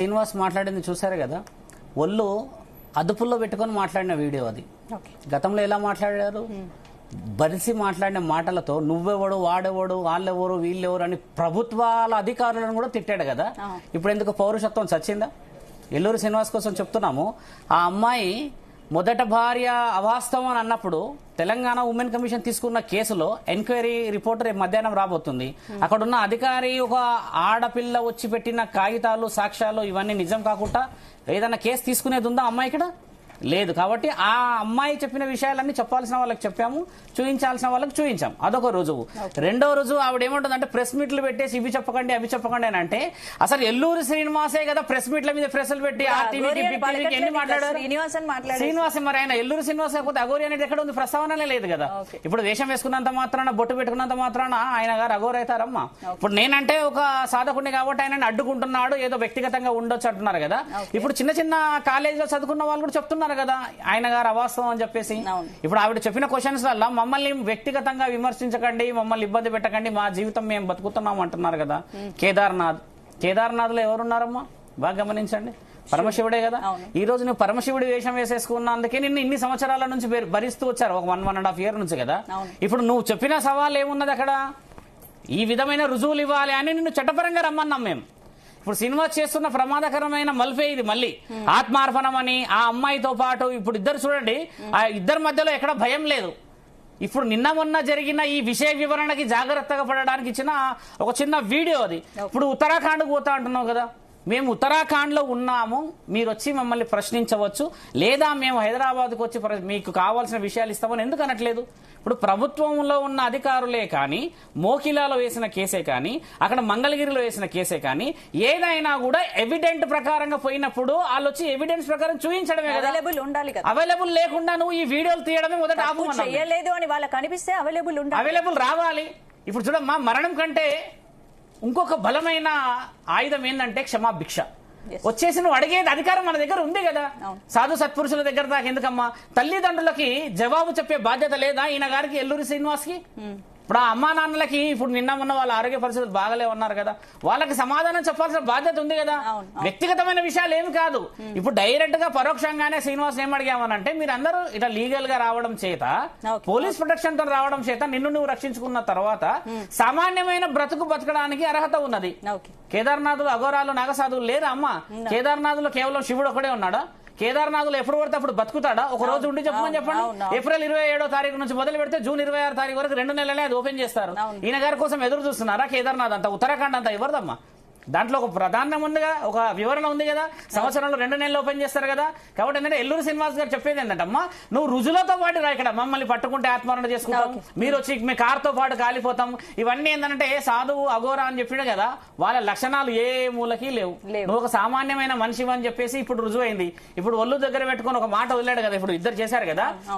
శ్రీనివాస్ మాట్లాడింది చూసారు కదా, ఒళ్ళు అదుపుల్లో పెట్టుకొని మాట్లాడిన వీడియో అది. గతంలో ఎలా మాట్లాడారు, బరిసి మాట్లాడిన మాటలతో నువ్వెవడు, వాడెవడు, వాళ్ళెవరు, వీళ్ళెవరు అని ప్రభుత్వాల అధికారులను కూడా తిట్టాడు కదా. ఇప్పుడు ఎందుకు పౌరుషత్వం చచ్చిందా? ఎల్లూరు శ్రీనివాస్ కోసం చెప్తున్నాము. ఆ అమ్మాయి మొదట భార్య అవాస్తవం అని అన్నప్పుడు తెలంగాణ ఉమెన్ కమిషన్ తీసుకున్న కేసులో ఎంక్వైరీ రిపోర్ట్ రేపు మధ్యాహ్నం రాబోతుంది. అక్కడున్న అధికారి ఒక ఆడపిల్ల వచ్చి పెట్టిన కాగితాలు, సాక్ష్యాలు ఇవన్నీ నిజం కాకుండా ఏదైనా కేసు తీసుకునేది ఉందా అమ్మాయి ఇక్కడ? లేదు. కాబట్టి ఆ అమ్మాయి చెప్పిన విషయాలన్నీ చెప్పాల్సిన వాళ్ళకి చెప్పాము, చూపించాల్సిన వాళ్ళకి చూపించాం. అదొక రుజువు. రెండో రుజువు ఆవిడ ఏమంటుందంటే ప్రెస్ మీట్లు పెట్టేసి ఇవి చెప్పకండి అవి చెప్పకండి అని అంటే, అసలు ఎల్లూరు శ్రీనివాసే కదా ప్రెస్ మీట్ల మీద ప్రెస్లు పెట్టి ఆర్టీవీకి ఎన్ని మాట్లాడారు? శ్రీనివాస్. మరి ఆయన ఎల్లూరు శ్రీనివాస్ కాకపోతే అఘోరి అనేది ఎక్కడ ఉంది? ప్రస్తావనలే లేదు కదా. ఇప్పుడు వేషం వేసుకున్నంత మాత్రాన, బొట్టు పెట్టుకున్నంత మాత్రాన ఆయన గారు అఘోరి అవుతారమ్మా. ఇప్పుడు నేనంటే ఒక సాధకుడిని కాబట్టి ఆయన అడ్డుకుంటున్నాడు, ఏదో వ్యక్తిగతంగా ఉండొచ్చు అంటున్నారు కదా. ఇప్పుడు చిన్న చిన్న కాలేజీలో చదువుకున్న వాళ్ళు కూడా చెప్తున్నారు కదా ఆయన గారు అవాస్తవం అని చెప్పేసి. ఇప్పుడు ఆవిడ చెప్పిన క్వశ్చన్స్ వల్ల మమ్మల్ని వ్యక్తిగతంగా విమర్శించకండి, మమ్మల్ని ఇబ్బంది పెట్టకండి, మా జీవితం మేము బతుకుతున్నాం అంటున్నారు కదా. కేదార్నాథ్ లో ఎవరున్నారమ్మా బాగా గమనించండి, పరమశివుడే కదా. ఈ రోజు నువ్వు పరమశివుడి వేషం వేసేసుకున్నందుకే నిన్ను ఇన్ని సంవత్సరాల నుంచి భరిస్తూ వచ్చారు, ఒక 1.5 years నుంచి కదా. ఇప్పుడు నువ్వు చెప్పిన సవాల్ ఏమున్నది అక్కడ? ఈ విధమైన రుజువులు ఇవ్వాలి అని నిన్ను చట్టపరంగా రమ్మన్నాం మేము. ఇప్పుడు శ్రీనివాస్ చేస్తున్న ప్రమాదకరమైన మల్ఫే ఇది. మళ్ళీ ఆత్మార్పణం అని ఆ అమ్మాయితో పాటు ఇప్పుడు ఇద్దరు చూడండి, ఆ ఇద్దరి మధ్యలో ఎక్కడ భయం లేదు. ఇప్పుడు నిన్న మొన్న జరిగిన ఈ విషయ వివరణకి జాగ్రత్తగా పడడానికి ఇచ్చిన ఒక చిన్న వీడియో అది. ఇప్పుడు ఉత్తరాఖండ్కు పోతా అంటున్నావు కదా, మేము ఉత్తరాఖండ్ లో ఉన్నాము, మీరు వచ్చి మమ్మల్ని ప్రశ్నించవచ్చు, లేదా మేము హైదరాబాద్కు వచ్చి మీకు కావాల్సిన విషయాలు ఇస్తామని ఎందుకు అనట్లేదు? ఇప్పుడు ప్రభుత్వంలో ఉన్న అధికారులే కానీ, మోకిలాలో వేసిన కేసే కానీ, అక్కడ మంగళగిరిలో వేసిన కేసే కానీ, ఏదైనా కూడా ఎవిడెంట్ ప్రకారంగా పోయినప్పుడు వాళ్ళు వచ్చి ఎవిడెన్స్ ప్రకారం చూపించడమే కదా. అవైలబుల్ లేకుండా నువ్వు ఈ వీడియోలు తీయడమే మొదట ఆపలేదు అని వాళ్ళకి అనిపిస్తే అవైలబుల్ రావాలి. ఇప్పుడు చూడమ్మా, మరణం కంటే ఇంకొక బలమైన ఆయుధం ఏంటంటే క్షమాభిక్ష. వచ్చేసి నువ్వు అడిగేది అధికారం మన దగ్గర ఉంది కదా. సాధు సత్పురుషుల దగ్గర దాకా ఎందుకమ్మా? తల్లిదండ్రులకి జవాబు చెప్పే బాధ్యత లేదా ఈయన గారికి, ఎల్లూరి శ్రీనివాస్ కి? ఇప్పుడు ఆ అమ్మా నాన్నలకి ఇప్పుడు నిన్న మొన్న వాళ్ళ ఆరోగ్య పరిస్థితులు బాగాలే ఉన్నారు కదా, వాళ్ళకి సమాధానం చెప్పాల్సిన బాధ్యత ఉంది కదా. వ్యక్తిగతమైన విషయాలు ఏమి కాదు. ఇప్పుడు డైరెక్ట్ గా పరోక్షంగానే శ్రీనివాస్ ఏం అడిగామనంటే, మీరందరూ ఇట్లా లీగల్ గా రావడం చేత, పోలీస్ ప్రొటెక్షన్ తో రావడం చేత నిన్ను నువ్వు రక్షించుకున్న తర్వాత సామాన్యమైన బతకడానికి అర్హత ఉన్నది. కేదార్నాథులు అఘోరాలు నాగసాధువులు లేరా అమ్మా? కేదార్నాథులు కేవలం శివుడు ఒకడే ఉన్నాడా? కేదార్నాథ్లో ఎప్పుడు పడితే అప్పుడు బతుకుతాడా? ఒక రోజు ఉండి చెప్పమని చెప్పండి. ఏప్రిల్ 27వ తారీఖు నుంచి మొదలు పెడితే జూన్ 26 తారీఖు వరకు 2 నెలలే అది ఓపెన్ చేస్తారు. ఈయన గారి కోసం ఎదురు చూస్తున్నారా? కేదార్నాథ్ అంతా, ఉత్తరాఖండ్ అంతా ఎవరిదమ్మా? దాంట్లో ఒక ప్రధానం ఉందిగా, ఒక వివరణ ఉంది కదా, సంవత్సరంలో 2 నెలలు ఓపెన్ చేస్తారు కదా. కాబట్టి ఏంటంటే ఎల్లూరు శ్రీనివాస్ గారు చెప్పేది ఏంటంటమ్మా, నువ్వు రుజులతో పాటు రా. ఇక్కడ మమ్మల్ని పట్టుకుంటే ఆత్మహరణ చేసుకుంటాం, మీరు వచ్చి మీ కార్తో పాటు కాలిపోతాం, ఇవన్నీ ఏంటంటే సాధువు అఘోరా అని చెప్పిన కదా, వాళ్ళ లక్షణాలు ఏ మూలకి లేవు. నువ్వు ఒక సామాన్యమైన మనిషి అని చెప్పేసి ఇప్పుడు రుజువు అయింది. ఇప్పుడు ఒళ్ళు దగ్గర పెట్టుకుని ఒక మాట వదిలాడు కదా, ఇప్పుడు ఇద్దరు చేశారు కదా.